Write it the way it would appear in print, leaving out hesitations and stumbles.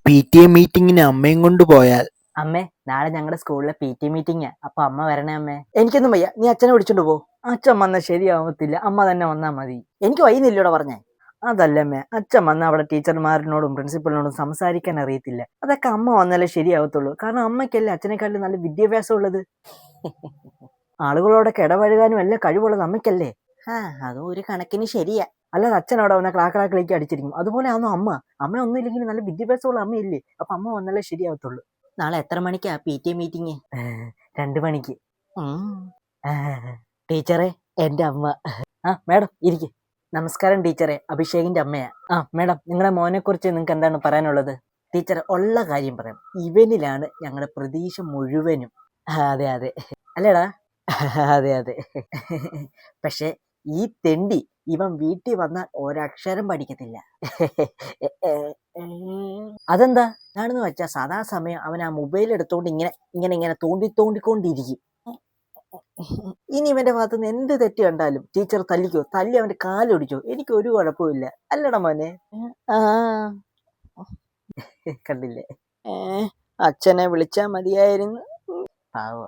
P T A മീറ്റിങ്ങിന് അമ്മയും കൊണ്ട് പോയാൽ. അമ്മേ, നാളെ ഞങ്ങളുടെ സ്കൂളിലെ പി ടി മീറ്റിംഗാ. അപ്പൊ അമ്മ വരണേ അമ്മേ. എനിക്കൊന്നും വയ്യ, നീ അച്ഛനെ വിളിച്ചോണ്ട് പോ. അച്ഛൻ വന്നാൽ ശരിയാവത്തില്ല, അമ്മ തന്നെ വന്നാ മതി. എനിക്ക് വൈകുന്നില്ലൂടെ പറഞ്ഞേ. അതല്ലമ്മേ, അച്ഛൻ വന്ന അവിടെ ടീച്ചർമാരിനോടും പ്രിൻസിപ്പലിനോടും സംസാരിക്കാൻ അറിയത്തില്ല. അതൊക്കെ അമ്മ വന്നാലേ ശരിയാവത്തുള്ളൂ. കാരണം അമ്മയ്ക്കല്ലേ അച്ഛനെക്കാളും നല്ല വിദ്യാഭ്യാസം ഉള്ളത്. ആളുകളോടൊക്കെ ഇടപഴകാനും എല്ലാം കഴിവുള്ളത് അമ്മയ്ക്കല്ലേ. അതും ഒരു കണക്കിന് ശരിയാ. അല്ലാതെ അച്ഛൻ അവിടെ വന്ന ക്ലാക്കളേക്ക് അടിച്ചിരിക്കും. അതുപോലെ ആണോ അമ്മ? അമ്മ ഒന്നും ഇല്ലെങ്കിൽ നല്ല വിദ്യാഭ്യാസമുള്ള അമ്മയില്ലേ. അപ്പൊ അമ്മ വന്നാലേ ശരിയാവത്തുള്ളൂ. നാളെ എത്ര മണിക്കാ പി ടി എ മീറ്റിംഗ്? 2 മണിക്ക്. ടീച്ചറെ, എന്റെ അമ്മ. മേഡം ഇരിക്കെ. നമസ്കാരം ടീച്ചറെ, അഭിഷേകിന്റെ അമ്മയാ. മേഡം, നിങ്ങളുടെ മോനെ കുറിച്ച് നിങ്ങൾക്ക് എന്താണ് പറയാനുള്ളത്? ടീച്ചറെ, ഉള്ള കാര്യം പറയാം. ഇവനിലാണ് ഞങ്ങളുടെ പ്രതീക്ഷ മുഴുവനും. അതെ അതെ അല്ലേടാ? അതെ അതെ. പക്ഷെ ഈ തെണ്ടി ഇവൻ വീട്ടിൽ വന്നാൽ ഒരക്ഷരം പഠിക്കത്തില്ല. അതെന്താ? ഞാനെന്ന് വെച്ചാൽ സദാസമയം അവൻ ആ മൊബൈൽ എടുത്തോണ്ട് ഇങ്ങനെ തോണ്ടിക്കൊണ്ടിരിക്കും. ഇനി ഇവന്റെ ഭാഗത്തുനിന്ന് എന്ത് തെറ്റ് കണ്ടാലും ടീച്ചർ തല്ലിക്കോ, തല്ലി അവന്റെ കാലൊടിച്ചോ, എനിക്ക് ഒരു കുഴപ്പമില്ല. അല്ലടാ മോനെ? കണ്ടില്ലേ, അച്ഛനെ വിളിച്ചാ മതിയായിരുന്നു. പാവ.